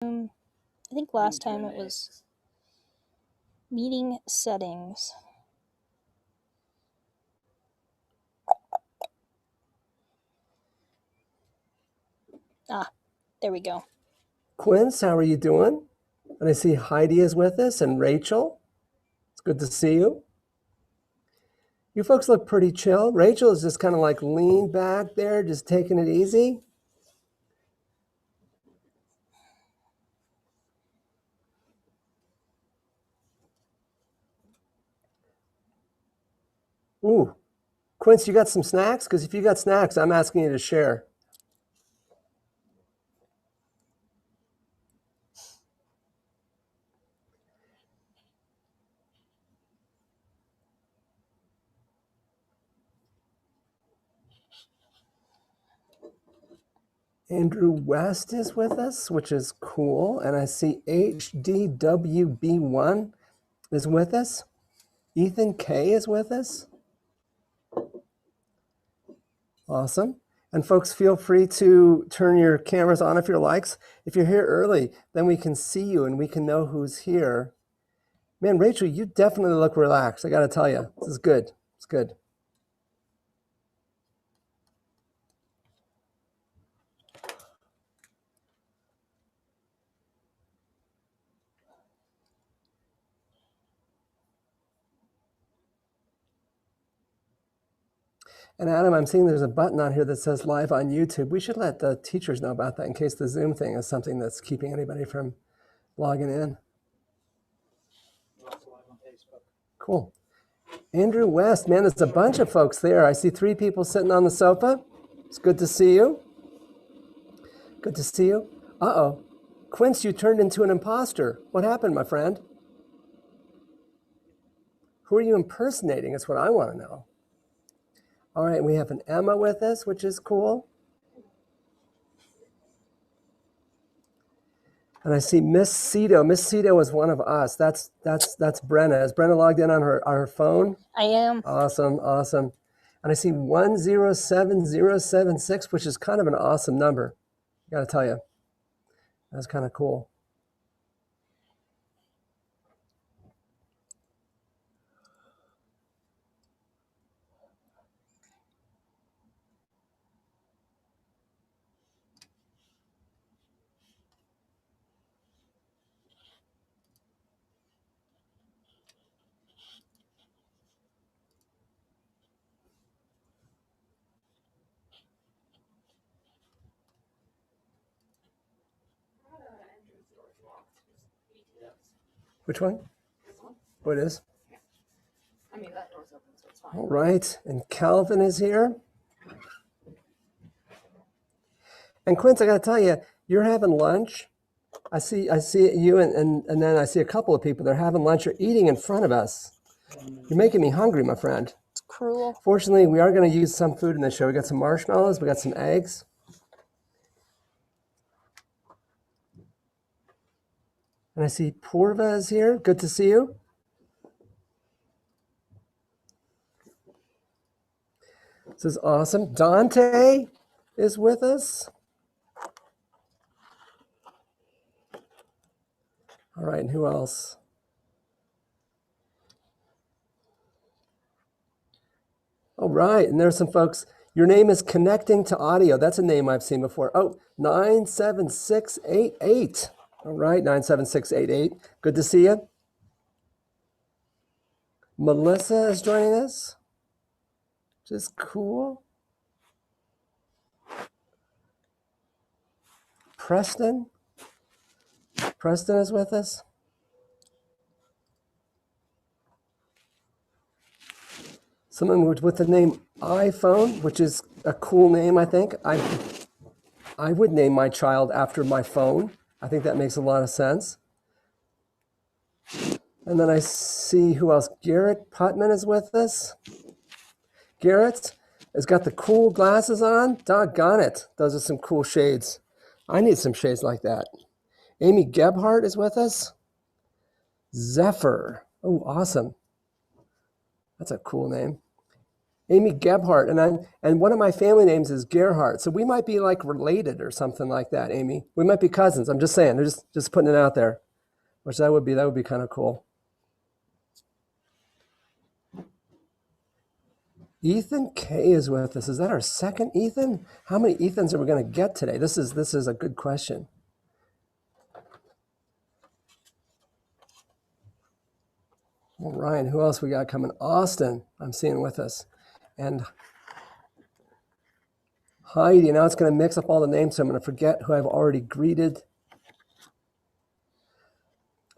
I think last time it was meeting settings. Ah, there we go. Quince, how are you doing? And I see Heidi is with us and Rachel. It's good to see you. You folks look pretty chill. Rachel is just kind of like leaned back there, just taking it easy. Ooh, Quince, you got some snacks? Because if you got snacks, I'm asking you to share. Andrew West is with us, which is cool. And I see HDWB1 is with us. Ethan K is with us. Awesome. And folks, feel free to turn your cameras on if you like. If you're here early, then we can see you and we can know who's here. Man, Rachel, you definitely look relaxed. I got to tell you, this is good. It's good. And Adam, I'm seeing there's a button on here that says live on YouTube. We should let the teachers know about that in case the Zoom thing is something that's keeping anybody from logging in. Cool. Andrew West, man, there's a bunch of folks there. I see 3 people sitting on the sofa. It's good to see you. Good to see you. Uh-oh. Quince, you turned into an imposter. What happened, my friend? Who are you impersonating? That's what I want to know. All right, we have an Emma with us, which is cool. And I see Miss Cito. Miss Cito is one of us. That's Brenna. Is Brenna logged in on her phone? I am. Awesome, awesome. And I see 107076, which is kind of an awesome number. I got to tell you, that's kind of cool. Which one? Oh, it is? I mean, that door's open, so it's fine. All right, and Calvin is here. And Quince, I got to tell you, you're having lunch. I see you and then I see a couple of people. They're having lunch or eating in front of us. You're making me hungry, my friend. It's cruel. Fortunately, we are going to use some food in this show. We got some marshmallows. We got some eggs. And I see Purva is here. Good to see you. This is awesome. Dante is with us. All right, and who else? All right, and there's some folks. Your name is Connecting to Audio. That's a name I've seen before. Oh, 97688. All right, 97688. Good to see you. Melissa is joining us, which is cool. Preston is with us. Someone with the name iPhone, which is a cool name, I think. I would name my child after my phone. I think that makes a lot of sense. And then I see who else? Garrett Putman is with us. Garrett has got the cool glasses on. Doggone it. Those are some cool shades. I need some shades like that. Amy Gebhardt is with us. Zephyr. Oh, awesome. That's a cool name. Amy Gebhardt, and one of my family names is Gerhardt, so we might be like related or something like that, Amy. We might be cousins. I'm just saying, they're just putting it out there, which that would be kind of cool. Ethan K is with us. Is that our second Ethan? How many Ethans are we going to get today? This is a good question. Well, Ryan, who else we got coming? Austin, I'm seeing with us. And Heidi. Now it's going to mix up all the names, so I'm going to forget who I've already greeted.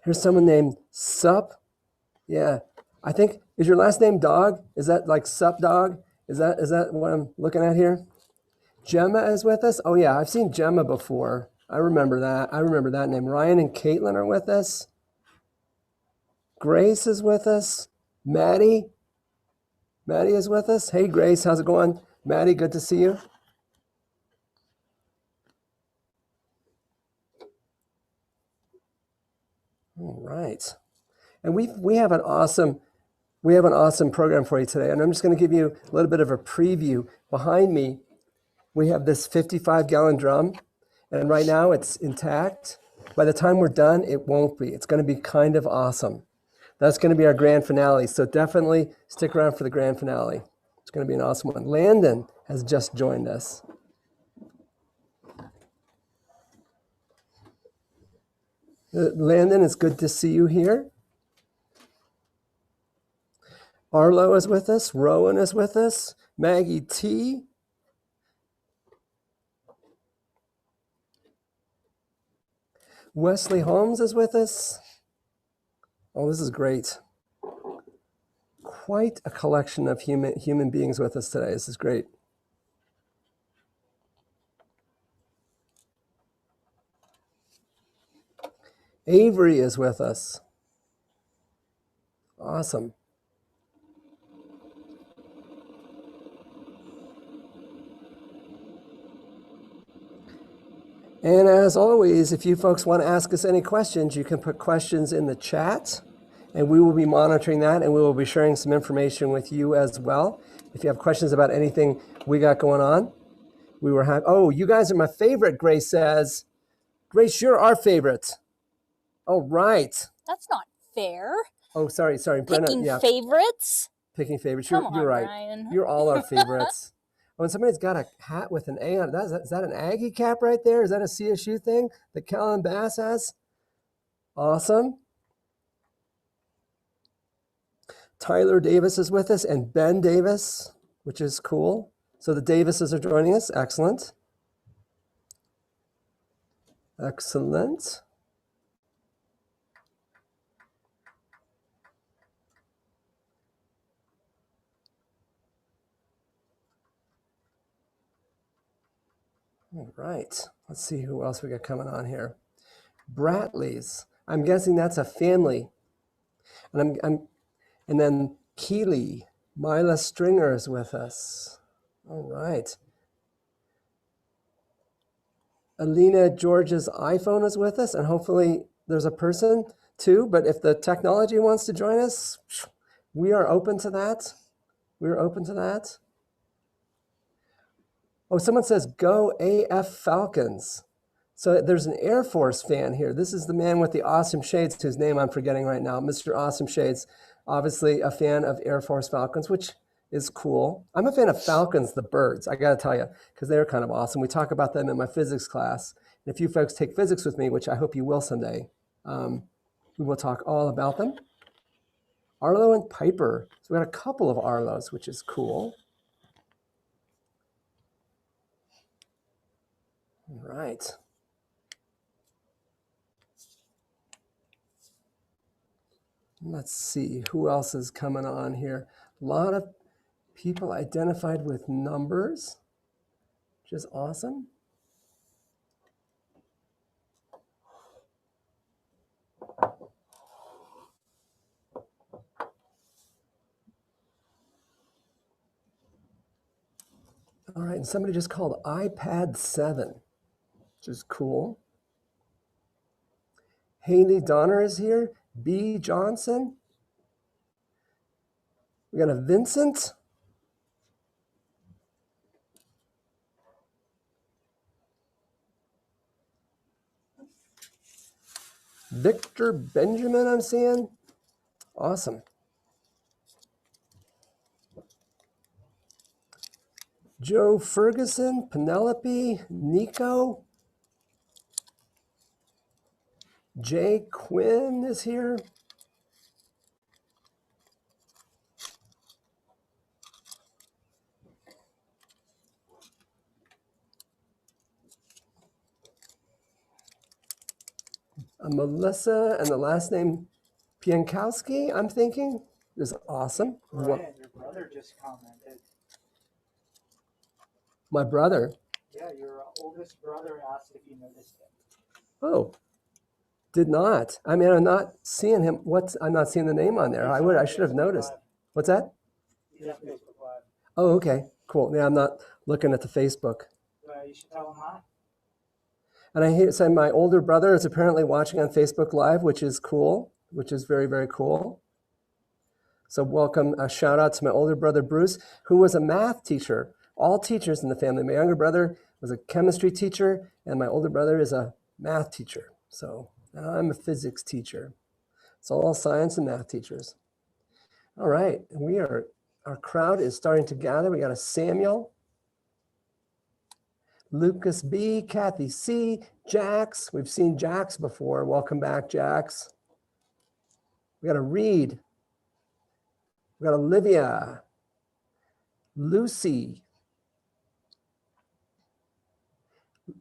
Here's someone named Sup. Yeah. I think, is your last name Dog? Is that like Sup Dog? Is that what I'm looking at here? Gemma is with us. Oh yeah, I've seen Gemma before. I remember that. I remember that name. Ryan and Caitlin are with us. Grace is with us. Maddie is with us. Hey Grace, how's it going? Maddie, good to see you. All right. And we have an awesome program for you today. And I'm just going to give you a little bit of a preview. Behind me, we have this 55-gallon drum. And right now it's intact. By the time we're done, it won't be. It's going to be kind of awesome. That's going to be our grand finale. So definitely stick around for the grand finale. It's going to be an awesome one. Landon has just joined us. Landon, it's good to see you here. Arlo is with us. Rowan is with us. Maggie T. Wesley Holmes is with us. Oh, this is great. Quite a collection of human beings with us today. This is great. Avery is with us. Awesome. And as always, if you folks want to ask us any questions, you can put questions in the chat, and we will be monitoring that, and we will be sharing some information with you as well. If you have questions about anything we got going on, we were happy. Oh, you guys are my favorite, Grace says. Grace, you're our favorite. Oh, right. That's not fair. Oh, sorry, Brenna. Picking Yeah, favorites? picking favorites. Come You're on, right. Ryan. You're all our favorites. When somebody's got a hat with an A on it, is that an Aggie cap right there? Is that a CSU thing that Kellen Bass has? Awesome. Tyler Davis is with us and Ben Davis, which is cool. So the Davises are joining us. Excellent. Excellent. All right. Let's see who else we got coming on here. Bradley's. I'm guessing that's a family. And then Keely, Mila Stringer is with us. All right. Alina George's iPhone is with us, and hopefully there's a person too. But if the technology wants to join us, we are open to that. We're open to that. Oh, someone says, go AF Falcons. So there's an Air Force fan here. This is the man with the awesome shades, whose name I'm forgetting right now, Mr. Awesome Shades. Obviously a fan of Air Force Falcons, which is cool. I'm a fan of falcons, the birds, I got to tell you, because they're kind of awesome. We talk about them in my physics class. And if you folks take physics with me, which I hope you will someday, we will talk all about them. Arlo and Piper. So we got a couple of Arlos, which is cool. All right. Let's see who else is coming on here. A lot of people identified with numbers, which is awesome. All right, and somebody just called iPad 7, which is cool. Haley Donner is here. B. Johnson. We got a Vincent. Victor Benjamin, I'm seeing. Awesome. Joe Ferguson, Penelope, Nico. Jay Quinn is here. Melissa and the last name Piankowski, I'm thinking, is awesome. Brian, your brother just commented. My brother. Yeah, your oldest brother asked if you noticed it. Oh, did not. I mean, I'm not seeing him. I'm not seeing the name on there. I should have noticed. What's that? He's on Facebook Live. Oh, okay, cool. Yeah, I'm not looking at the Facebook. You should tell him hi. And I hear say my older brother is apparently watching on Facebook Live, which is cool, which is very, very cool. So welcome, a shout out to my older brother, Bruce, who was a math teacher. All teachers in the family. My younger brother was a chemistry teacher, and my older brother is a math teacher. So I'm a physics teacher. It's all science and math teachers. All right, our crowd is starting to gather. We got a Samuel, Lucas B, Kathy C, Jax. We've seen Jax before. Welcome back, Jax. We got a Reed. We got Olivia, Lucy.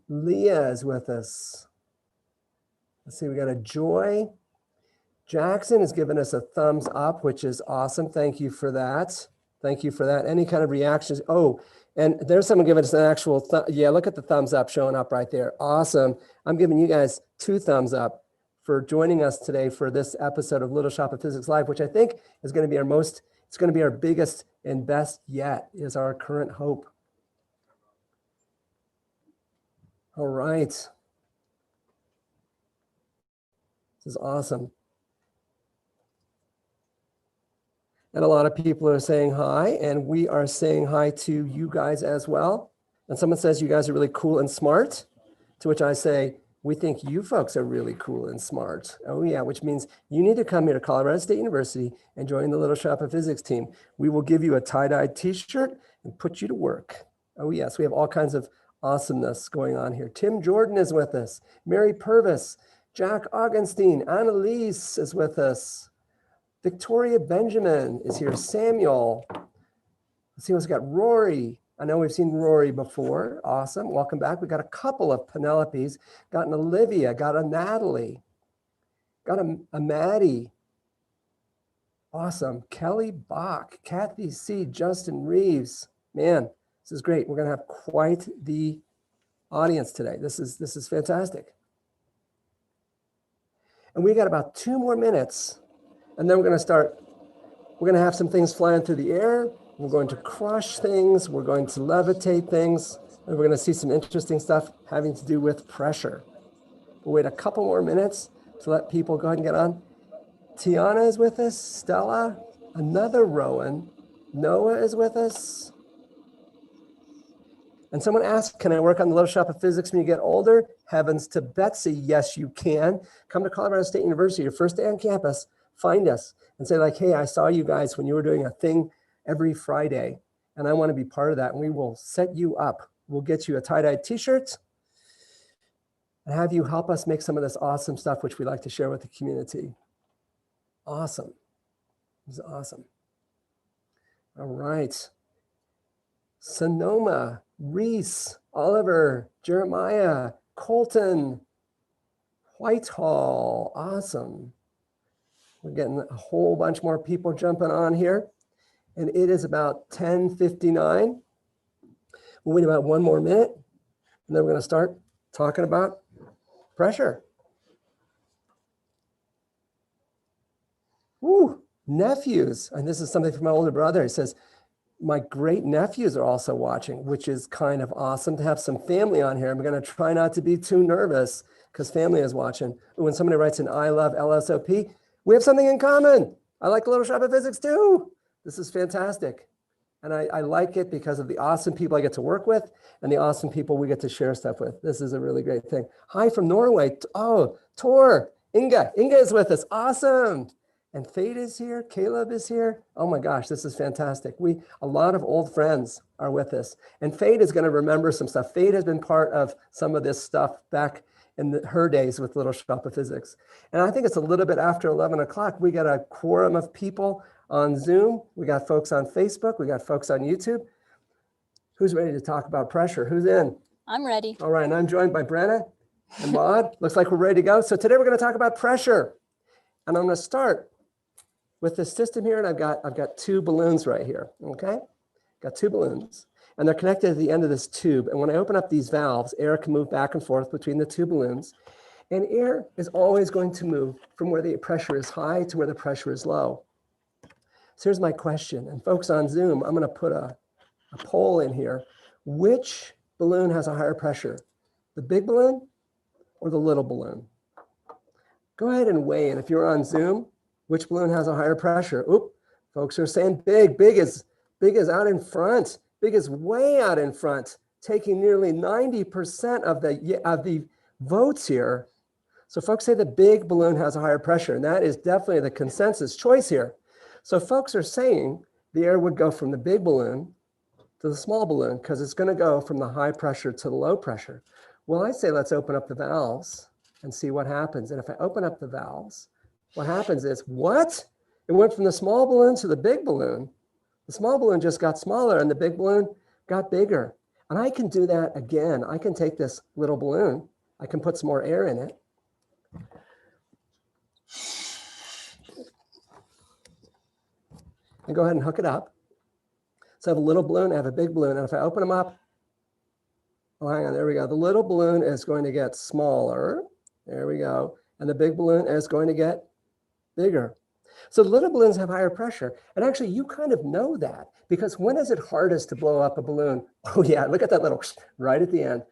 Leah is with us. Let's see, we got a Joy. Jackson has given us a thumbs up, which is awesome. Thank you for that. Thank you for that. Any kind of reactions? Oh, and there's someone giving us an actual, yeah, look at the thumbs up showing up right there. Awesome. I'm giving you guys 2 thumbs up for joining us today for this episode of Little Shop of Physics Live, which I think is going to be it's going to be our biggest and best yet, is our current hope. All right. This is awesome. And a lot of people are saying hi, and we are saying hi to you guys as well. And someone says you guys are really cool and smart, to which I say, we think you folks are really cool and smart. Oh yeah, which means you need to come here to Colorado State University and join the Little Shop of Physics team. We will give you a tie-dyed t-shirt and put you to work. Oh yes, we have all kinds of awesomeness going on here. Tim Jordan is with us. Mary Purvis, Jack Augenstein, Annalise is with us. Victoria Benjamin is here. Samuel. Let's see what's got. Rory. I know we've seen Rory before. Awesome. Welcome back. We got a couple of Penelopes. Got an Olivia. Got a Natalie. Got a Maddie. Awesome. Kelly Bach. Kathy C. Justin Reeves. Man, this is great. We're going to have quite the audience today. This is fantastic. And we got about 2 more minutes. And then we're going to have some things flying through the air. We're going to crush things. We're going to levitate things. And we're going to see some interesting stuff having to do with pressure. We'll wait a couple more minutes to let people go ahead and get on. Tiana is with us. Stella, another Rowan. Noah is with us. And someone asked, can I work on the Little Shop of Physics when you get older? Heavens to Betsy, yes, you can. Come to Colorado State University, your first day on campus. Find us and say like, hey, I saw you guys when you were doing a thing every Friday, and I want to be part of that. And we will set you up. We'll get you a tie-dye t-shirt and have you help us make some of this awesome stuff, which we like to share with the community. Awesome. This is awesome. All right. Sonoma, Reese, Oliver, Jeremiah, Colton, Whitehall. Awesome. We're getting a whole bunch more people jumping on here. And it is about 10:59. We'll wait about 1 more minute. And then we're going to start talking about pressure. Woo, nephews. And this is something from my older brother. He says, my great nephews are also watching, which is kind of awesome to have some family on here. I'm going to try not to be too nervous because family is watching. When somebody writes in, I love LSOP, we have something in common. I like Little Shop of Physics too. This is fantastic. And I like it because of the awesome people I get to work with and the awesome people we get to share stuff with. This is a really great thing. Hi from Norway. Oh, Tor, Inga is with us. Awesome. And Fade is here. Caleb is here. Oh my gosh, this is fantastic. A lot of old friends are with us. And Fade is going to remember some stuff. Fade has been part of some of this stuff back in her days with Little Shop of Physics. And I think it's a little bit after 11 o'clock. We got a quorum of people on Zoom. We got folks on Facebook. We got folks on YouTube. Who's ready to talk about pressure? Who's in? I'm ready. All right, and I'm joined by Brenna and Maud. Looks like we're ready to go. So today we're going to talk about pressure. And I'm going to start with this system here, and I've got two balloons right here, okay? Got two balloons, and they're connected at the end of this tube. And when I open up these valves, air can move back and forth between the two balloons, and air is always going to move from where the pressure is high to where the pressure is low. So here's my question, and folks on Zoom, I'm going to put a poll in here. Which balloon has a higher pressure, the big balloon or the little balloon? Go ahead and weigh in. If you're on Zoom, which balloon has a higher pressure? Oop, folks are saying big. Big is out in front. Big is way out in front, taking nearly 90% of the votes here. So folks say the big balloon has a higher pressure, and that is definitely the consensus choice here. So folks are saying the air would go from the big balloon to the small balloon because it's going to go from the high pressure to the low pressure. Well, I say let's open up the valves and see what happens. And if I open up the valves, what happens is, what? It went from the small balloon to the big balloon. The small balloon just got smaller and the big balloon got bigger. And I can do that again. I can take this little balloon, I can put some more air in it. And go ahead and hook it up. So I have a little balloon, I have a big balloon, and if I open them up, oh, hang on, there we go. The little balloon is going to get smaller. There we go. And the big balloon is going to get bigger. So little balloons have higher pressure. And actually, you kind of know that because when is it hardest to blow up a balloon? Oh yeah, look at that little right at the end.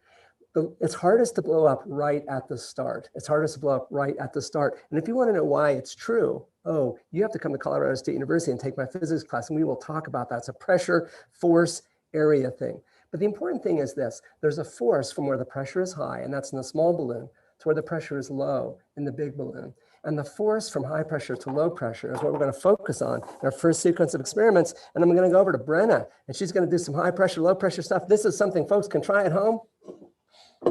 It's hardest to blow up right at the start. It's hardest to blow up right at the start. And if you want to know why it's true, oh, you have to come to Colorado State University and take my physics class, and we will talk about that. It's a pressure, force, area thing. But the important thing is this. There's a force from where the pressure is high, and that's in the small balloon, to where the pressure is low in the big balloon. And the force from high pressure to low pressure is what we're going to focus on in our first sequence of experiments. And I'm going to go over to Brenna, and she's going to do some high pressure, low pressure stuff. This is something folks can try at home.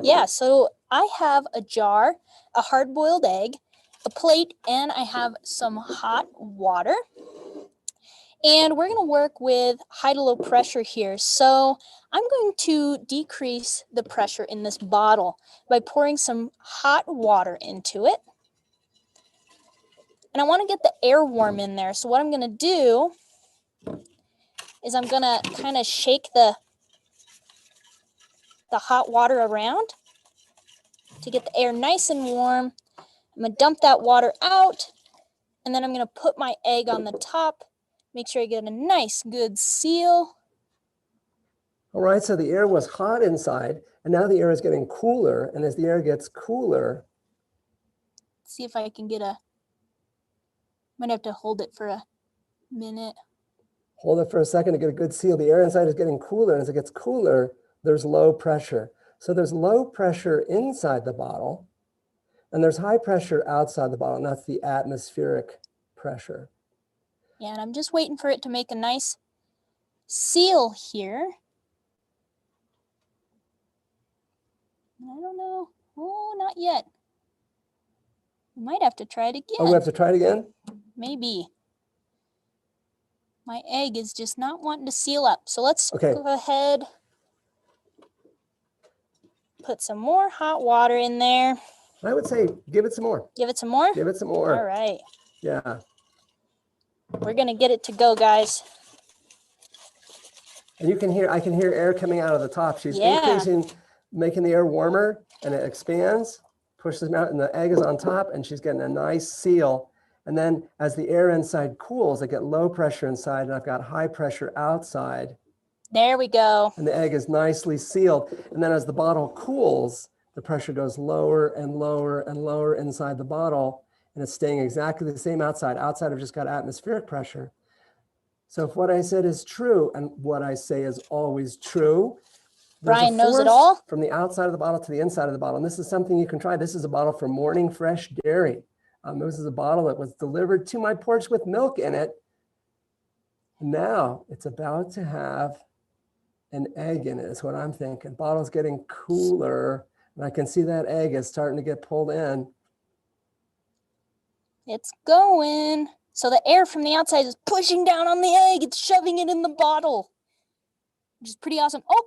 Yeah, so I have a jar, a hard-boiled egg, a plate, and I have some hot water. And we're going to work with high to low pressure here. So I'm going to decrease the pressure in this bottle by pouring some hot water into it. And I want to get the air warm in there. So what I'm going to do is I'm going to kind of shake the hot water around to get the air nice and warm. I'm going to dump that water out, and then I'm going to put my egg on the top. Make sure I get a nice, good seal. All right, so the air was hot inside, and now the air is getting cooler. And as the air gets cooler, Let's see if I can get might have to hold it for a minute. hold it for a second to get a good seal. The air inside is getting cooler, and as it gets cooler, there's low pressure. So there's low pressure inside the bottle, and there's high pressure outside the bottle, and that's the atmospheric pressure. Yeah, and I'm just waiting for it to make a nice seal here. I don't know. Oh, not yet. We might have to try it again. Oh, we have to try it again? Maybe. My egg is just not wanting to seal up. So let's go ahead. Put some more hot water in there. I would say give it some more. Give it some more? Give it some more. All right. Yeah. We're going to get it to go, guys. And you can hear, I can hear air coming out of the top. She's increasing, making the air warmer, and it expands, pushes them out, and the egg is on top, and she's getting a nice seal. And then as the air inside cools, I get low pressure inside, and I've got high pressure outside. There we go. And the egg is nicely sealed. And then as the bottle cools, the pressure goes lower and lower and lower inside the bottle, and it's staying exactly the same outside. Outside, I've just got atmospheric pressure. So if what I said is true, and what I say is always true, Brian knows it all. From the outside of the bottle to the inside of the bottle. And this is something you can try. This is a bottle from Morning Fresh Dairy. This is a bottle that was delivered to my porch with milk in it. Now it's about to have an egg in it, is what I'm thinking. Bottle's getting cooler, and I can see that egg is starting to get pulled in. It's going. So the air from the outside is pushing down on the egg. It's shoving it in the bottle, which is pretty awesome. Oh,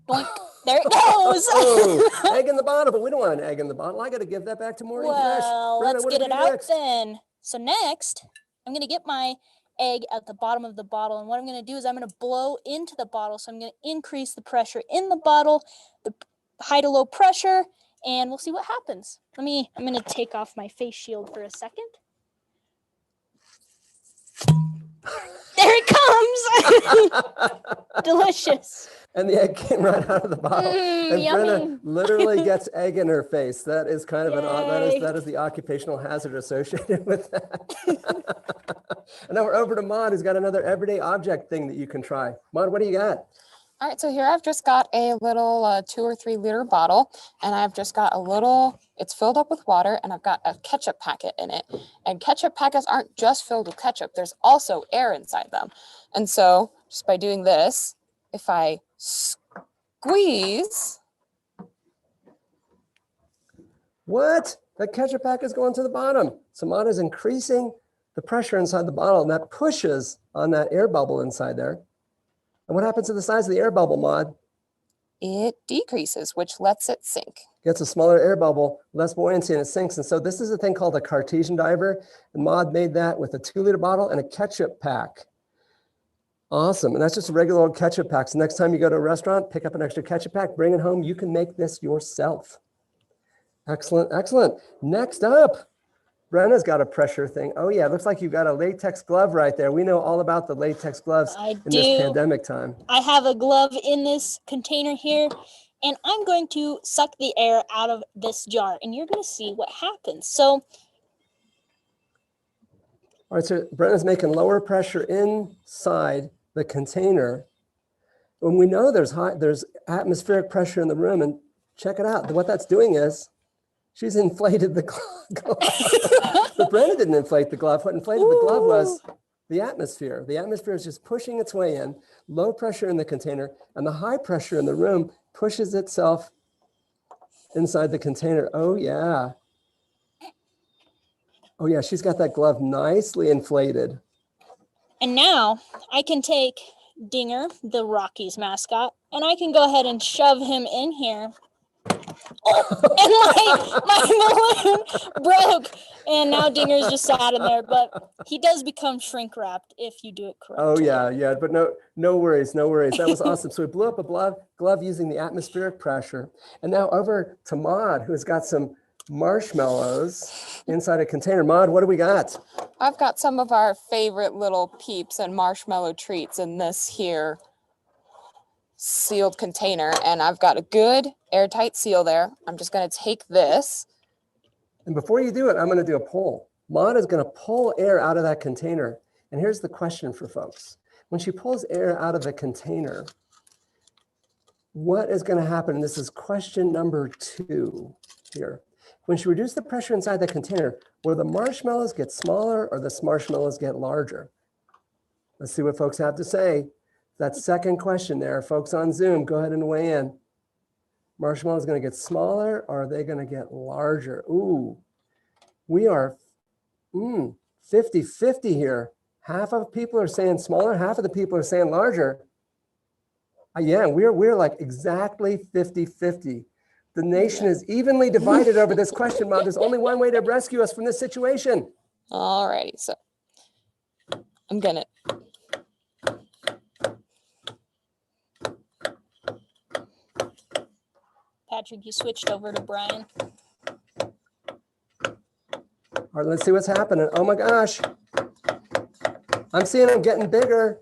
doink. There it goes. Oh, egg in the bottle, but we don't want an egg in the bottle. I got to give that back to Morning Fresh. Well, Brenna, let's what do get we it do out next? then. So next, I'm going to get my egg at the bottom of the bottle. And what I'm going to do is I'm going to blow into the bottle. So I'm going to increase the pressure in the bottle, the high to low pressure, and we'll see what happens. I'm going to take off my face shield for a second. There it comes. Delicious. And the egg came right out of the bottle. And Yummy. Brenna literally gets egg in her face. That is kind of Yay. that is the occupational hazard associated with that. And now we're over to Maud, who's got another everyday object thing that you can try. Maud, what do you got? All right, so here I've just got a little 2 or 3 liter bottle, and I've just got a little, it's filled up with water, and I've got a ketchup packet in it. And ketchup packets aren't just filled with ketchup, there's also air inside them. And so just by doing this, if I squeeze, What? That ketchup pack is going to the bottom. So Maud is increasing the pressure inside the bottle, and that pushes on that air bubble inside there. And what happens to the size of the air bubble, Maud? it decreases, which lets it sink. Gets a smaller air bubble, less buoyancy, and it sinks. And so this is a thing called a Cartesian diver. And Maud made that with a 2-liter bottle and a ketchup pack. Awesome. And that's just a regular old ketchup pack. So next time you go to a restaurant, pick up an extra ketchup pack, bring it home. You can make this yourself. Excellent, excellent. Next up, Brenna's got a pressure thing. Oh yeah, looks like you've got a latex glove right there. We know all about the latex gloves in this pandemic time. I have a glove in this container here, and I'm going to suck the air out of this jar, and you're going to see what happens. So, All right, so Brenna's making lower pressure inside the container. When we know there's atmospheric pressure in the room, and check it out. What that's doing is she's inflated the glove. But Brenna didn't inflate the glove. What inflated the glove was the atmosphere. The atmosphere is just pushing its way in, low pressure in the container, and the high pressure in the room pushes itself inside the container. Oh yeah. Oh yeah, she's got that glove nicely inflated. and now I can take Dinger, the Rockies mascot, and I can go ahead and shove him in here. Oh, and my balloon broke, and now Dinger's just sat in there, but he does become shrink wrapped if you do it correctly. Oh yeah, but no worries, no worries. That was awesome. So we blew up a glove using the atmospheric pressure. And now over to Maud, who's got some marshmallows inside a container. Maud, what do we got? I've got some of our favorite little peeps and marshmallow treats in this here sealed container, and I've got a good airtight seal there. I'm just going to take this. And before you do it, I'm going to do a poll. Maud is going to pull air out of that container. And here's the question for folks. When she pulls air out of the container, what is going to happen? And this is question number 2 here. When she reduces the pressure inside the container, will the marshmallows get smaller or the marshmallows get larger? Let's see what folks have to say. That second question there, folks on Zoom, go ahead and weigh in. Marshmallows going to get smaller or are they going to get larger? Ooh, we are 50-50 here. Half of people are saying smaller, half of the people are saying larger. Yeah, we're like exactly 50-50. The nation is evenly divided over this question, Mom. There's only one way to rescue us from this situation. All righty, so I'm gonna. Patrick, you switched over to Brian. All right, let's see what's happening. Oh my gosh. I'm seeing them getting bigger.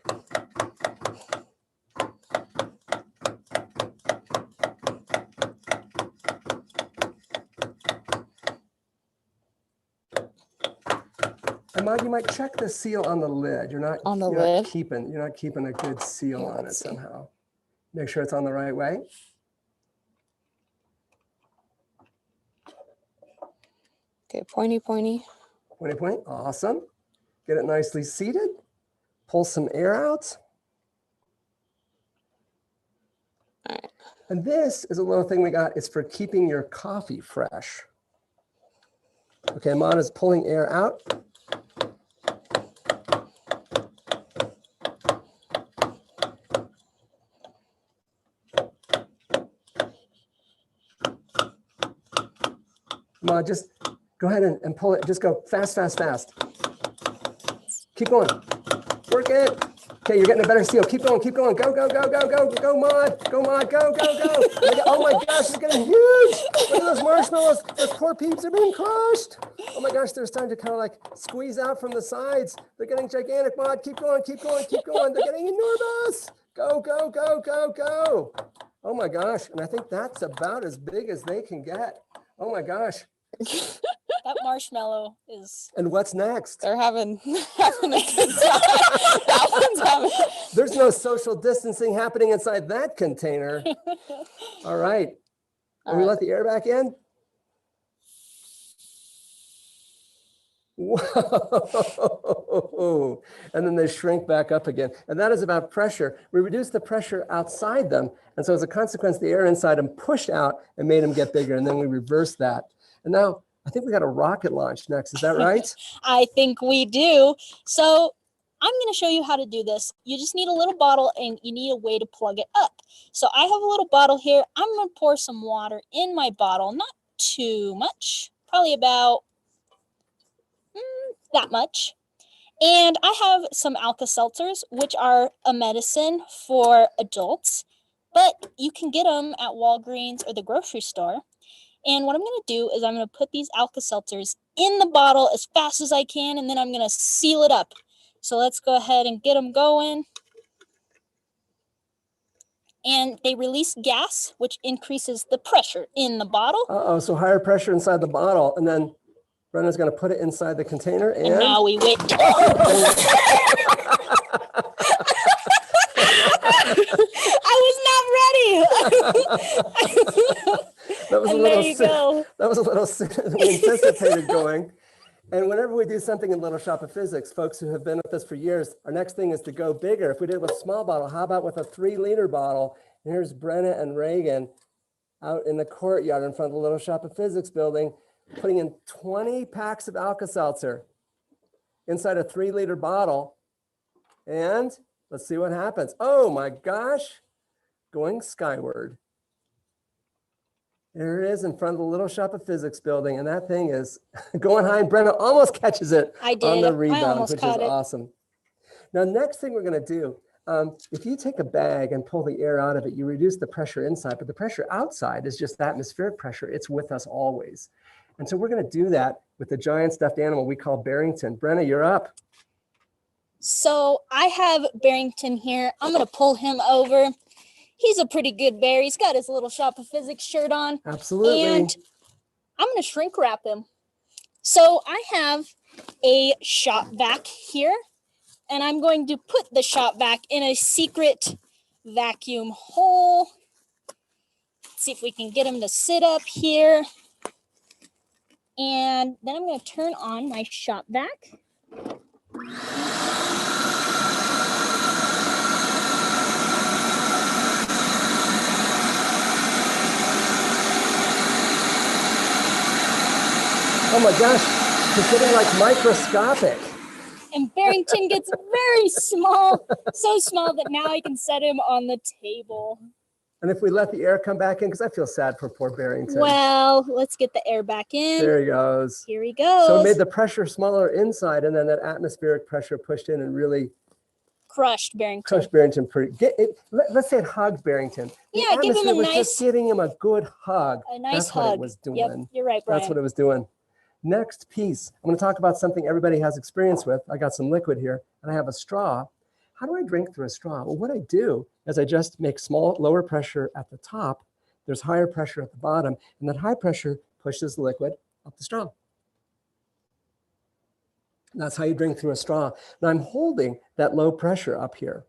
And Mike, you might check the seal on the lid. You're not keeping a good seal on it somehow. Make sure it's on the right way. Okay, pointy, pointy. Pointy, pointy. Awesome. Get it nicely seated. Pull some air out. All right. And this is a little thing we got. It's for keeping your coffee fresh. Okay, Ahmad is pulling air out. Ahmad, just go ahead and pull it. Just go fast, fast, fast. Keep going. Work it. Okay, you're getting a better seal. Keep going, keep going. Go, go, go, go, go, go, Maud. Go, Maud, go, go, go. Oh my gosh, it's getting huge. Look at those marshmallows. Those poor peeps are being crushed. Oh my gosh, they're starting to kind of like squeeze out from the sides. They're getting gigantic, Maud. Keep going, keep going, keep going. They're getting enormous. Go, go, go, go, go. Oh my gosh, and I think that's about as big as they can get. Oh my gosh. That marshmallow is. And what's next? They're having, having a good time. That one's having. There's no social distancing happening inside that container. All right. Can we let the air back in? Whoa. And then they shrink back up again. And that is about pressure. We reduce the pressure outside them. And so as a consequence, the air inside them pushed out and made them get bigger. And then we reverse that. And now I think we got a rocket launch next. Is that right? I think we do. So I'm going to show you how to do this. You just need a little bottle and you need a way to plug it up. So I have a little bottle here. I'm going to pour some water in my bottle, not too much, probably about that much. And I have some Alka-Seltzers, which are a medicine for adults, but you can get them at Walgreens or the grocery store. And what I'm going to do is I'm going to put these Alka-Seltzers in the bottle as fast as I can, and then I'm going to seal it up. So let's go ahead and get them going. And they release gas, which increases the pressure in the bottle. Uh-oh, so higher pressure inside the bottle. And then Brenna's going to put it inside the container. And now we wait. I was not ready. That was And a little there you go. That was a little sooner than we anticipated going. And whenever we do something in Little Shop of Physics, folks who have been with us for years, our next thing is to go bigger. If we did it with a small bottle, how about with a 3-liter bottle? And here's Brenna and Reagan out in the courtyard in front of the Little Shop of Physics building, putting in 20 packs of Alka-Seltzer inside a 3-liter bottle. And let's see what happens. Oh my gosh, going skyward. There it is in front of the Little Shop of Physics building, and that thing is going high, and Brenna almost catches it I did. on the I rebound, almost which is caught it. awesome. Now, next thing we're going to do, if you take a bag and pull the air out of it, you reduce the pressure inside, but the pressure outside is just atmospheric pressure. It's with us always. And so we're going to do that with the giant stuffed animal we call Barrington. Brenna, you're up. So I have Barrington here. I'm going to pull him over. He's a pretty good bear. He's got his Little Shop of Physics shirt on. Absolutely. And I'm going to shrink wrap him. So I have a shop vac here, and I'm going to put the shop vac in a secret vacuum hole. Let's see if we can get him to sit up here. And then I'm going to turn on my shop vac. Oh my gosh, he's getting like microscopic. And Barrington gets very small, so small that now I can set him on the table. And if we let the air come back in, because I feel sad for poor Barrington. Well, let's get the air back in. There he goes. Here he goes. So it made the pressure smaller inside, and then that atmospheric pressure pushed in and really crushed Barrington. crushed Barrington. Let's say it hugged Barrington. The Yeah, give him atmosphere a was nice, just giving him a good hug. a nice That's hug. what it was doing. Yep, you're right, Brian. That's what it was doing. Next piece, I'm going to talk about something everybody has experience with. I got some liquid here, and I have a straw. How do I drink through a straw? Well, what I do is I just make lower pressure at the top. There's higher pressure at the bottom, and that high pressure pushes the liquid up the straw. And that's how you drink through a straw. Now I'm holding that low pressure up here.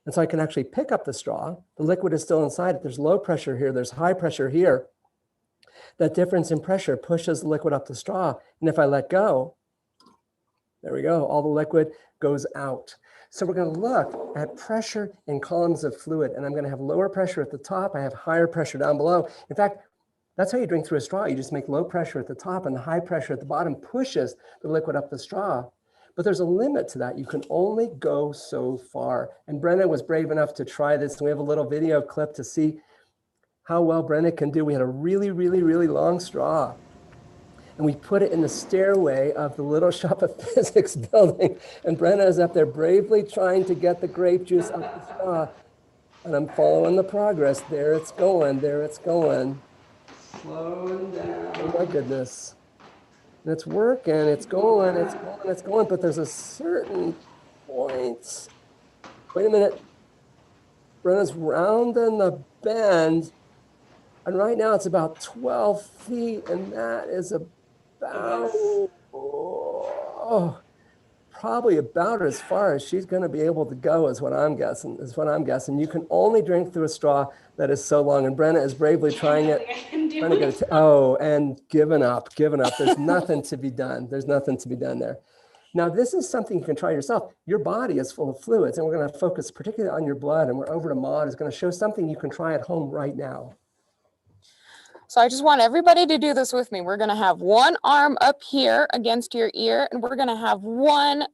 And so I can actually pick up the straw. The liquid is still inside it. There's low pressure here. There's high pressure here. That difference in pressure pushes the liquid up the straw. And if I let go, there we go, all the liquid goes out. So we're going to look at pressure in columns of fluid, and I'm going to have lower pressure at the top. I have higher pressure down below. In fact, that's how you drink through a straw. You just make low pressure at the top, and the high pressure at the bottom pushes the liquid up the straw. But there's a limit to that. You can only go so far. And Brenna was brave enough to try this. And we have a little video clip to see how well Brenna can do. We had a really, really, really long straw. And we put it in the stairway of the Little Shop of Physics building. And Brenna is up there bravely trying to get the grape juice up the straw. And I'm following the progress. There it's going, there it's going. Slowing down. Oh my goodness. And it's working, it's going, it's going, it's going. But there's a certain point. Wait a minute. Brenna's rounding the bend. And right now it's about 12 feet. And that is about, probably about as far as she's going to be able to go is what I'm guessing, You can only drink through a straw that is so long. And Brenna is bravely trying it. Trying to get it and given up. There's nothing to be done. There's nothing to be done there. Now, this is something you can try yourself. Your body is full of fluids, and we're going to focus particularly on your blood. And we're over to Maud, who's going to show something you can try at home right now. So I just want everybody to do this with me. We're going to have one arm up here against your ear, and we're going to have one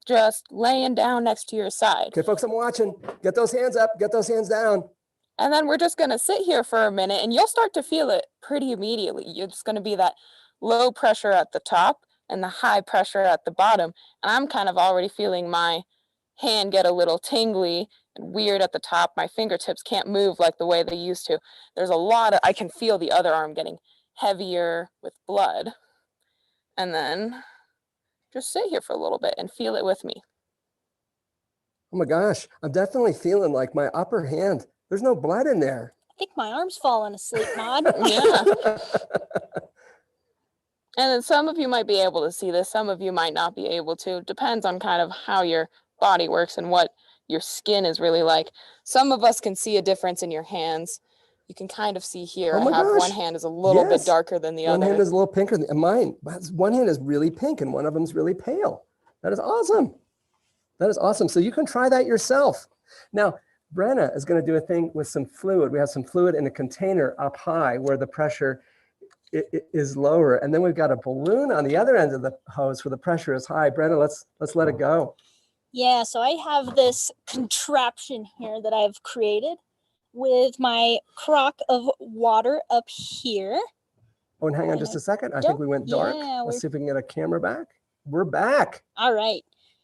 just laying down next to your side. Okay, folks, I'm watching. Get those hands up. Get those hands down. And then we're just going to sit here for a minute, and you'll start to feel it pretty immediately. It's going to be that low pressure at the top and the high pressure at the bottom. And I'm kind of already feeling my hand get a little tingly and weird at the top. My fingertips can't move like the way they used to. There's a lot of, I can feel the other arm getting heavier with blood. And then just sit here for a little bit and feel it with me. Oh my gosh, I'm definitely feeling like my upper hand, there's no blood in there. I think my arm's falling asleep, Maud. Yeah. And then some of you might be able to see this, some of you might not be able to. Depends on kind of how your body works and what your skin is really like. Some of us can see a difference in your hands. You can kind of see here. Oh my I have gosh. one hand is a little bit darker than the One other. hand is a little pinker than mine. One hand is really pink and one of them is really pale. That is awesome. That is awesome. So you can try that yourself. Now, Brenna is going to do a thing with some fluid. We have some fluid in a container up high where the pressure is lower. And then we've got a balloon on the other end of the hose where the pressure is high. Brenna, let's let it go. Yeah, so I have this contraption here that I've created with my crock of water up here. Oh, and hang on just a second. I think we went dark. Yeah, Let's see if we can get a camera back. We're back. All right.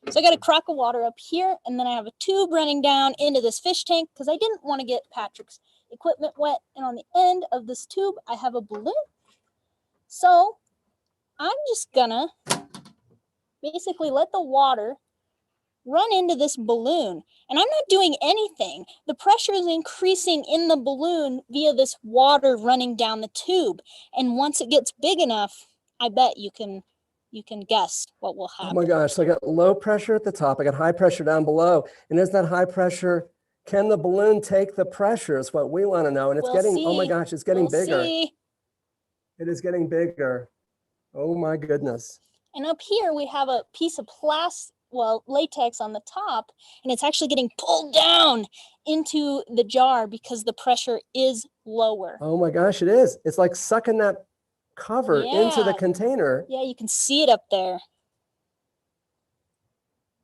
So I got a crock of water up here, and then I have a tube running down into this fish tank because I didn't want to get Patrick's equipment wet. And on the end of this tube, I have a balloon. So I'm just gonna basically let the water run into this balloon. And I'm not doing anything. The pressure is increasing in the balloon via this water running down the tube. And once it gets big enough, I bet you can guess what will happen. Oh my gosh, so I got low pressure at the top, I got high pressure down below. And is that high pressure, can the balloon take the pressure is what we want to know. And it's oh my gosh, it's getting bigger. It is getting bigger. Oh my goodness. And up here we have a piece of latex on the top, and it's actually getting pulled down into the jar because the pressure is lower. Oh my gosh, it is. It's like sucking that cover into the container. Yeah, you can see it up there.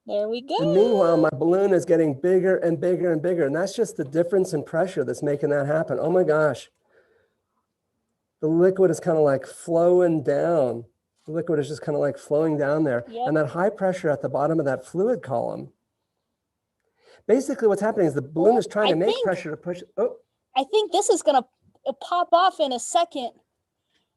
There we go. And meanwhile, my balloon is getting bigger and bigger and bigger. And that's just the difference in pressure that's making that happen. Oh my gosh. The liquid is kind of like flowing down. The liquid is just kind of like flowing down there. Yep. And that high pressure at the bottom of that fluid column. Basically what's happening is the balloon is trying to make pressure to push. Oh. I think this is going to pop off in a second.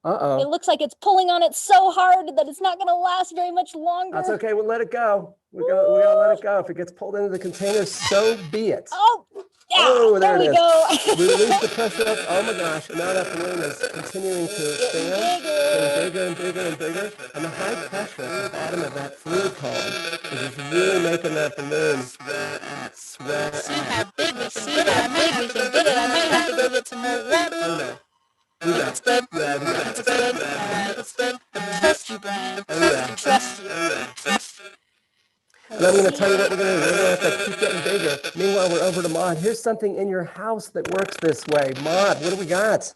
Uh-oh. It looks like it's pulling on it so hard that it's not going to last very much longer. That's okay. We'll let it go. We're gonna let it go. If it gets pulled into the container, so be it. Oh, yeah, oh, there we it is. Go. We release the pressure up. Oh my gosh. And now that balloon is continuing to expand. Getting bigger and bigger and bigger. And the high pressure at the bottom of that fluid column is just really making that balloon sweat. See how big we can get it. I might have to go get some more water. Oh no. We got It's good. Yeah, we got It's good. All right, it's good. I can trust you, Brian. Oh, I yeah. can trust you. And I'm going to tell you what we're going to do. We're going to let that keep getting bigger. Meanwhile, we're over to Maud. Here's something in your house that works this way. Maud, what do we got?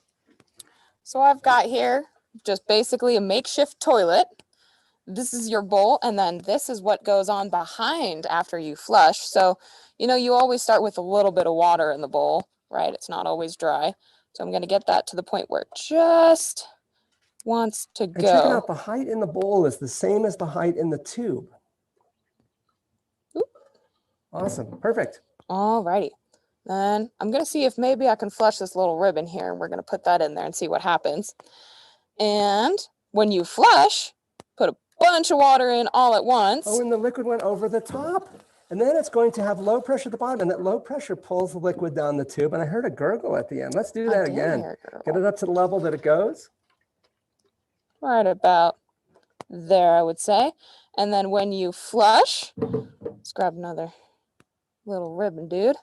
So I've got here just basically a makeshift toilet. This is your bowl, and then this is what goes on behind after you flush. So, you know, you always start with a little bit of water in the bowl, right? It's not always dry. So I'm going to get that to the point where it just wants to And check it go. out. The height in the bowl is the same as the height in the tube. Oop. Awesome. Perfect. All righty. Then I'm going to see if maybe I can flush this little ribbon here, and we're going to put that in there and see what happens. And when you flush, put a bunch of water in all at once. Oh, and the liquid went over the top. And then it's going to have low pressure at the bottom, and that low pressure pulls the liquid down the tube. And I heard a gurgle at the end. Let's do I that did again. hear a gurgle. Get it up to the level that it goes. Right about there, I would say. And then when you flush, let's grab another little ribbon, dude,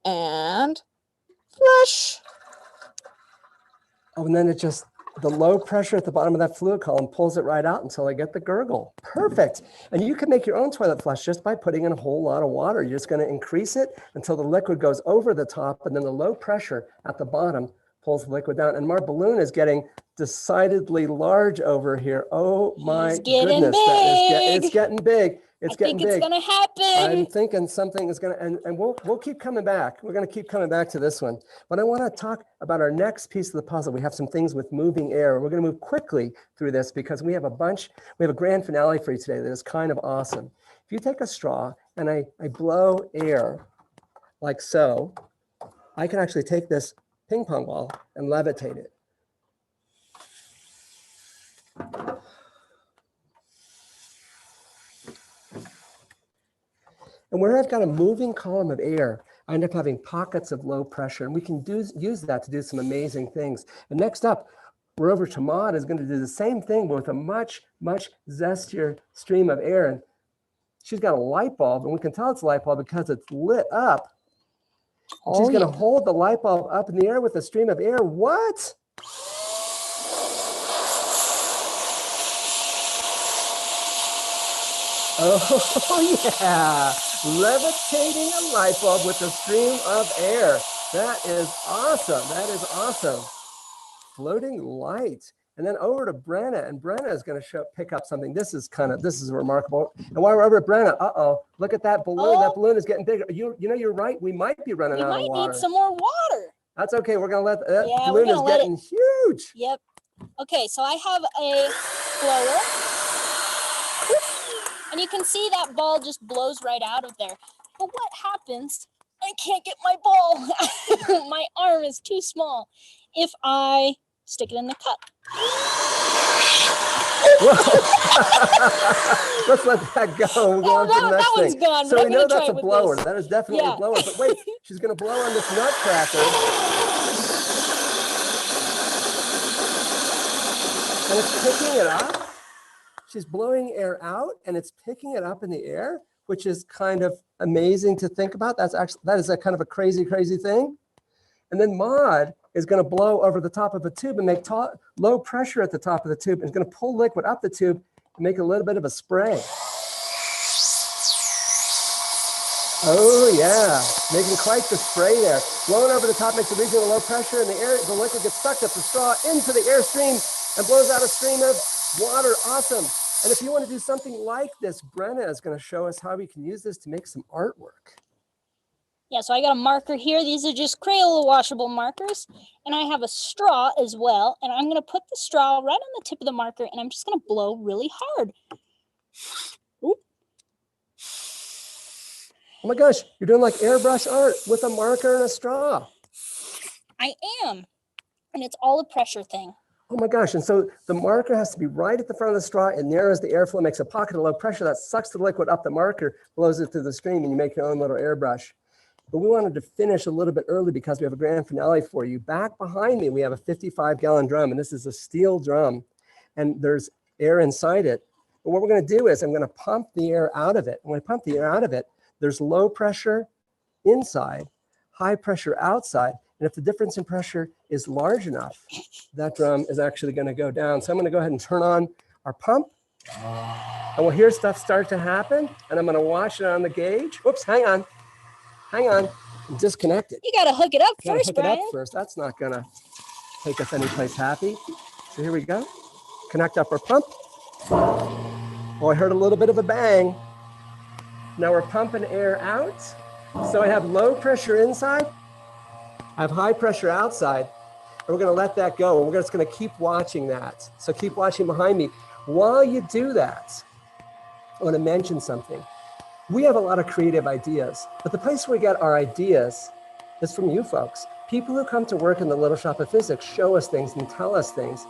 and flush. Oh, and then it just, the low pressure at the bottom of that fluid column pulls it right out until I get the gurgle. Perfect. And you can make your own toilet flush just by putting in a whole lot of water. You're just going to increase it until the liquid goes over the top, and then the low pressure at the bottom pulls the liquid down. And my balloon is getting decidedly large over here. Oh my He's getting goodness. big. It's getting big. It's I getting think it's big. gonna happen. I'm thinking something is going to, and we'll keep coming back. We're going to keep coming back to this one. But I want to talk about our next piece of the puzzle. We have some things with moving air. We're going to move quickly through this because we have a grand finale for you today that is kind of awesome. If you take a straw and I blow air like so, I can actually take this ping pong ball and levitate it. And where I've got a moving column of air, I end up having pockets of low pressure, and we can use that to do some amazing things. And next up, we're over to Maud is going to do the same thing, but with a much, much zestier stream of air. And she's got a light bulb, and we can tell it's a light bulb because it's lit up. Oh, She's going yeah. to hold the light bulb up in the air with a stream of air. What? Oh, yeah. Levitating a light bulb with a stream of air. That is awesome. That is awesome. Floating light. And then over to Brenna, and Brenna is going to pick up something. This is remarkable. And while we're over at Brenna, look at that balloon. Oh. That balloon is getting bigger. You know, you're right. We might be running We out of might water. need some more water. That's okay. We're going to let that Yeah, we're balloon is gonna let getting huge. Yep. Okay, so I have a blower. And you can see that ball just blows right out of there. But what happens? I can't get my ball. My arm is too small. If I stick it in the cup. Let's let that go. We'll go on to the next that thing. one's gone, So but we I'm know gonna try that's a it with blower. this. That is definitely Yeah. a blower. But wait, she's going to blow on this nutcracker. And it's picking it up. She's blowing air out and it's picking it up in the air, which is kind of amazing to think about. That is a kind of a crazy, crazy thing. And then Maud is going to blow over the top of a tube and make low pressure at the top of the tube and is going to pull liquid up the tube and make a little bit of a spray. Oh yeah, making quite the spray there. Blowing over the top makes a region of low pressure and the liquid gets sucked up the straw into the airstream and blows out a stream of water. Awesome. And if you want to do something like this, Brenna is going to show us how we can use this to make some artwork. Yeah, so I got a marker here. These are just Crayola washable markers. And I have a straw as well. And I'm going to put the straw right on the tip of the marker. And I'm just going to blow really hard. Oop. Oh my gosh, you're doing like airbrush art with a marker and a straw. I am. And it's all a pressure thing. Oh my gosh, and so the marker has to be right at the front of the straw. It narrows the airflow, makes a pocket of low pressure that sucks the liquid up the marker, blows it through the stream, and you make your own little airbrush. But we wanted to finish a little bit early because we have a grand finale for you. Back behind me, we have a 55-gallon drum, and this is a steel drum, and there's air inside it. But what we're going to do is I'm going to pump the air out of it. And when I pump the air out of it, there's low pressure inside, high pressure outside. And And if the difference in pressure is large enough, that drum is actually going to go down. So I'm going to go ahead and turn on our pump. And we'll hear stuff start to happen. And I'm going to watch it on the gauge. Whoops, hang on. Hang on. I'm disconnected. You gotta hook it up Gotta first, hook it Brian. up first. That's not going to take us anyplace happy. So here we go. Connect up our pump. Oh, I heard a little bit of a bang. Now we're pumping air out. So I have low pressure inside. I have high pressure outside. And we're going to let that go. And we're just going to keep watching that. So keep watching behind me. While you do that, I want to mention something. We have a lot of creative ideas, but the place where we get our ideas is from you folks. People who come to work in the Little Shop of Physics show us things and tell us things.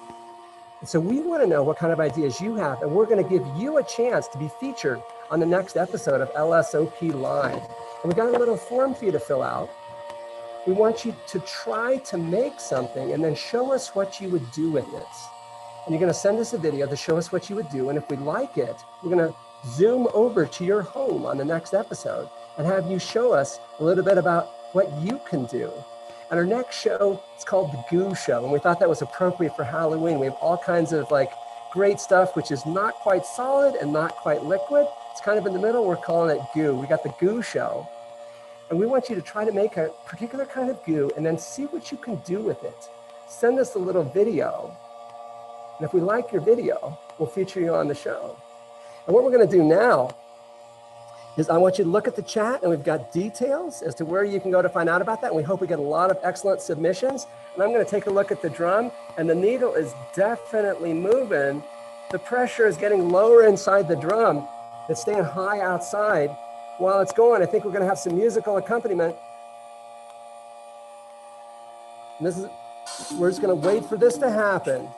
And so we want to know what kind of ideas you have, and we're going to give you a chance to be featured on the next episode of LSOP Live. And we got a little form for you to fill out. We want you to try to make something and then show us what you would do with it. And you're going to send us a video to show us what you would do. And if we like it, we're going to zoom over to your home on the next episode and have you show us a little bit about what you can do. And our next show is called The Goo Show. And we thought that was appropriate for Halloween. We have all kinds of like great stuff, which is not quite solid and not quite liquid. It's kind of in the middle. We're calling it goo. We got The Goo Show. And we want you to try to make a particular kind of goo and then see what you can do with it. Send us a little video. And if we like your video, we'll feature you on the show. And what we're going to do now is I want you to look at the chat, and we've got details as to where you can go to find out about that. And we hope we get a lot of excellent submissions. And I'm going to take a look at the drum, and the needle is definitely moving. The pressure is getting lower inside the drum. It's staying high outside. While it's going, I think we're going to have some musical accompaniment. And this is, we're just going to wait for this to happen.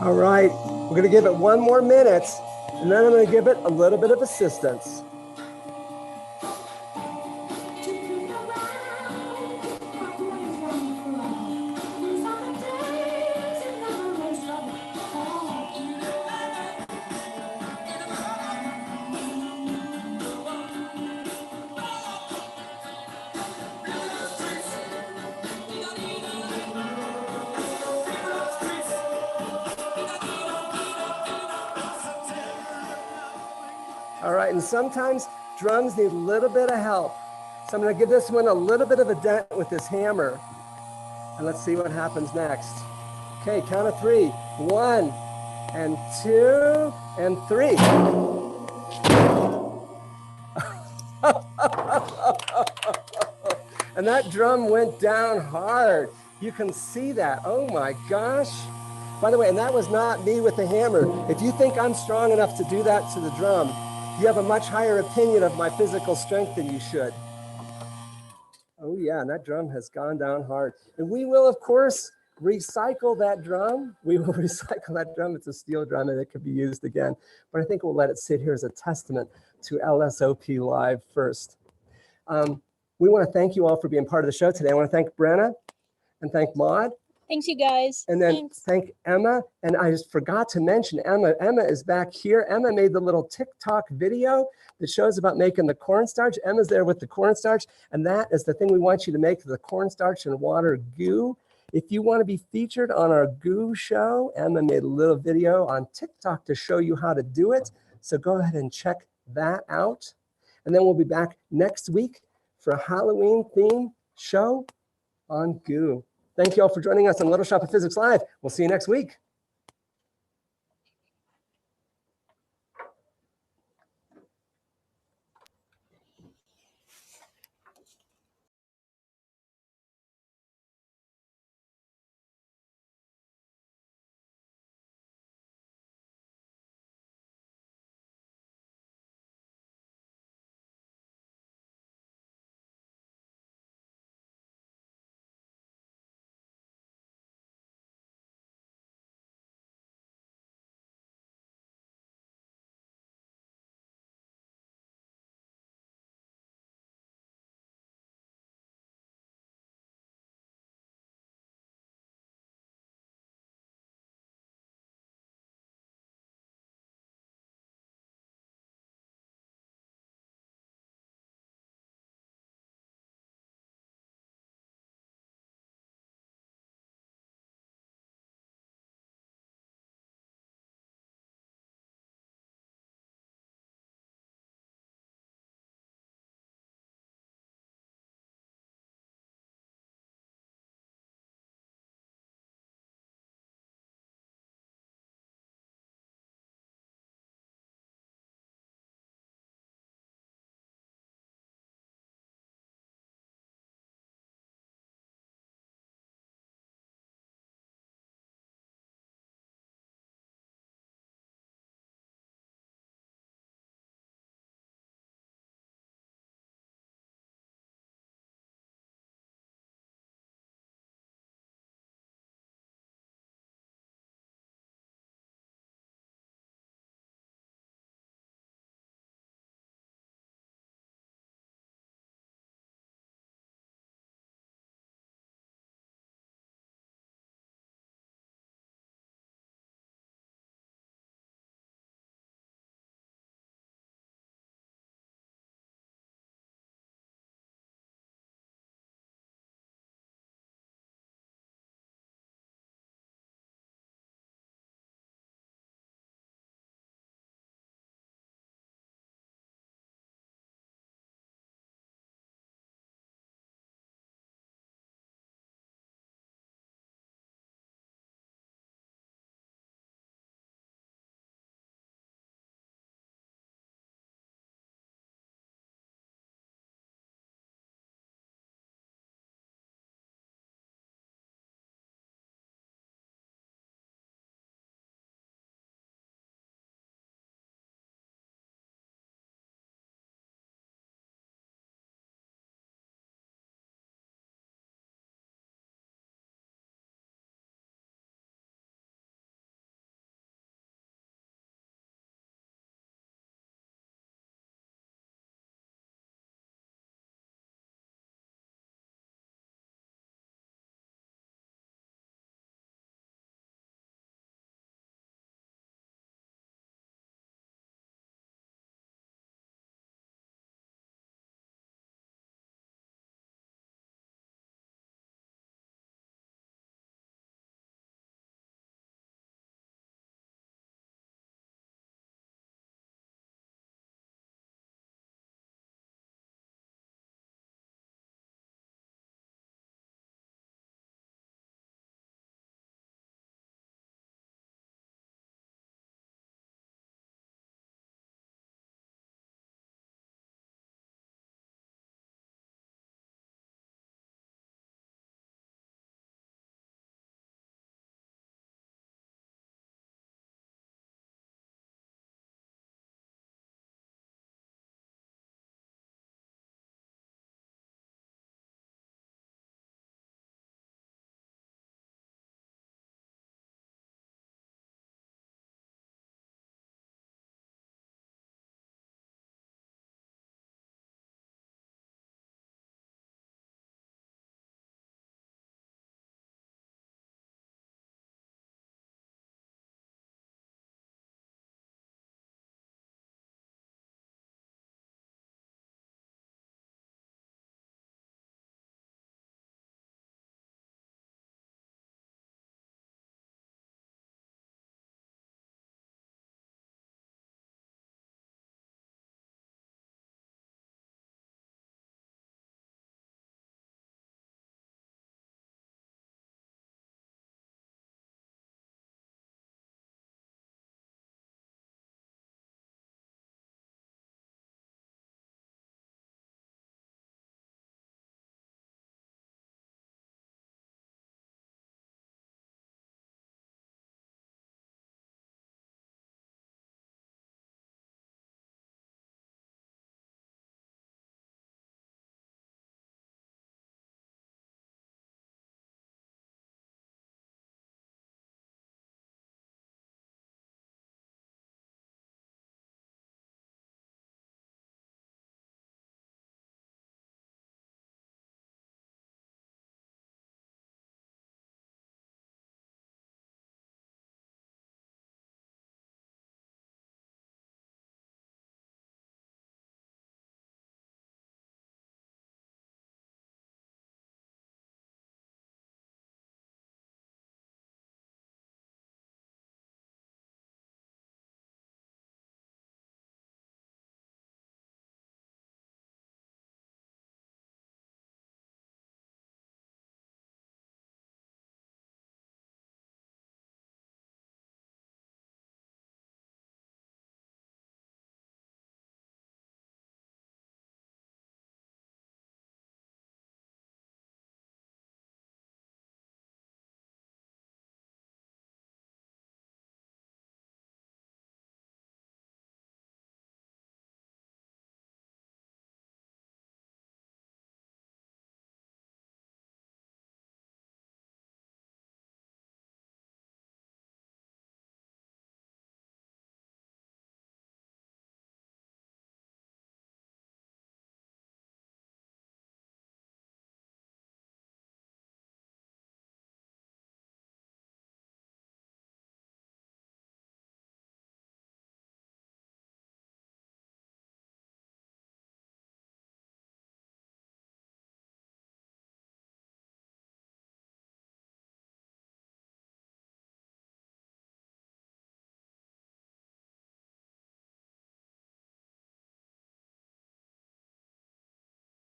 All right, we're going to give it 1 more minute, and then I'm going to give it a little bit of assistance. All right, and sometimes drums need a little bit of help. So I'm going to give this one a little bit of a dent with this hammer. And let's see what happens next. Okay, count of 3. 1 and 2 and 3. And that drum went down hard. You can see that. Oh my gosh. By the way, and that was not me with the hammer. If you think I'm strong enough to do that to the drum, you have a much higher opinion of my physical strength than you should. Oh yeah, and that drum has gone down hard. And we will, of course, recycle that drum. We will recycle that drum. It's a steel drum and it could be used again. But I think we'll let it sit here as a testament to LSOP Live first. We want to thank you all for being part of the show today. I want to thank Brenna and thank Maud. Thanks, you guys. And then Thanks. thank Emma. And I just forgot to mention Emma. Emma is back here. Emma made the little TikTok video that shows about making the cornstarch. Emma's there with the cornstarch. And that is the thing we want you to make, the cornstarch and water goo. If you want to be featured on our goo show, Emma made a little video on TikTok to show you how to do it. So go ahead and check that out. And then we'll be back next week for a Halloween theme show on goo. Thank you all for joining us on Little Shop of Physics Live. We'll see you next week.